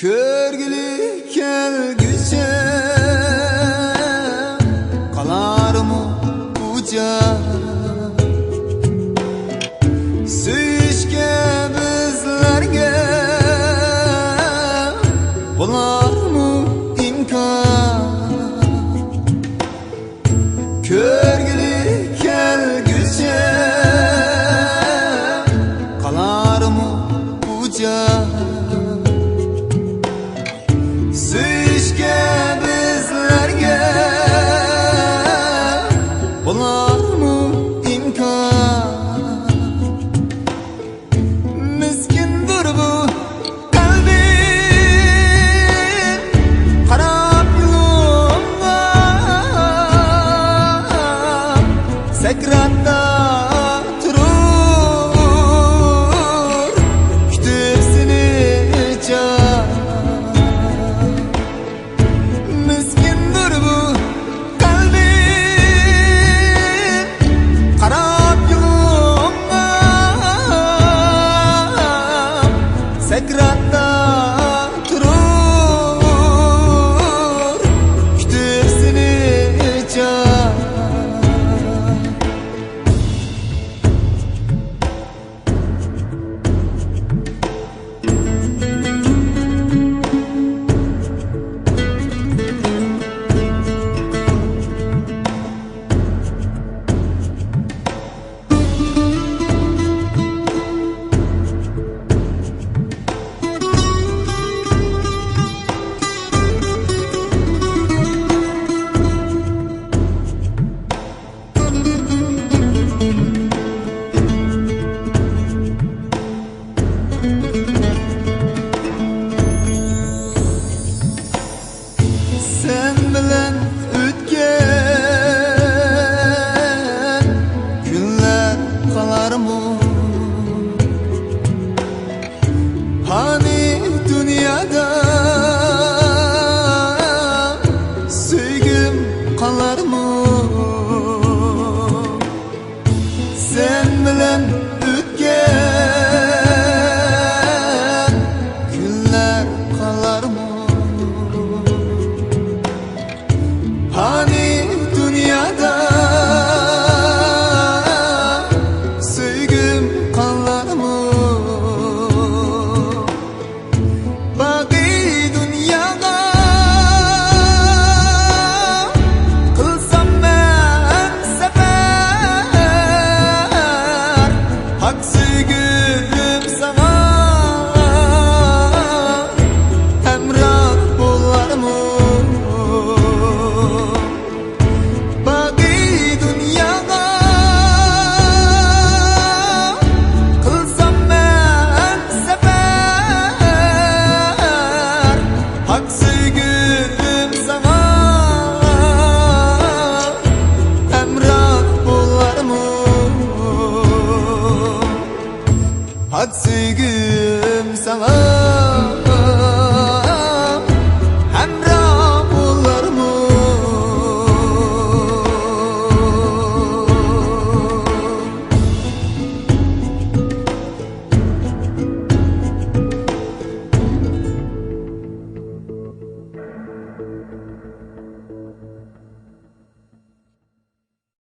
Körgülü kelgüce kalarmı uca Söyüşke bizlerge bularmı imkan Körgülü kelgüce kalarmı uca Söyüşke bizlerge bularmı imkan Miskindir bu kalbim qarab yolumga Sakratda turur kutib seni can Miskindir bu kalbim qarab yolumga Sakratda turur kutib seni can Sen bilen ötken günler kalarmı? Hani dünyada sevgim kalar mı? Sen bilen ötken günler kalar mı? Hani dünyada sevgim kalar mı? Baki dünyada kılsam ben sefer Hak sevgim sana hemrah bolar mı? Hak sevgim sana hemrah bolar mı? Hak sevgim sana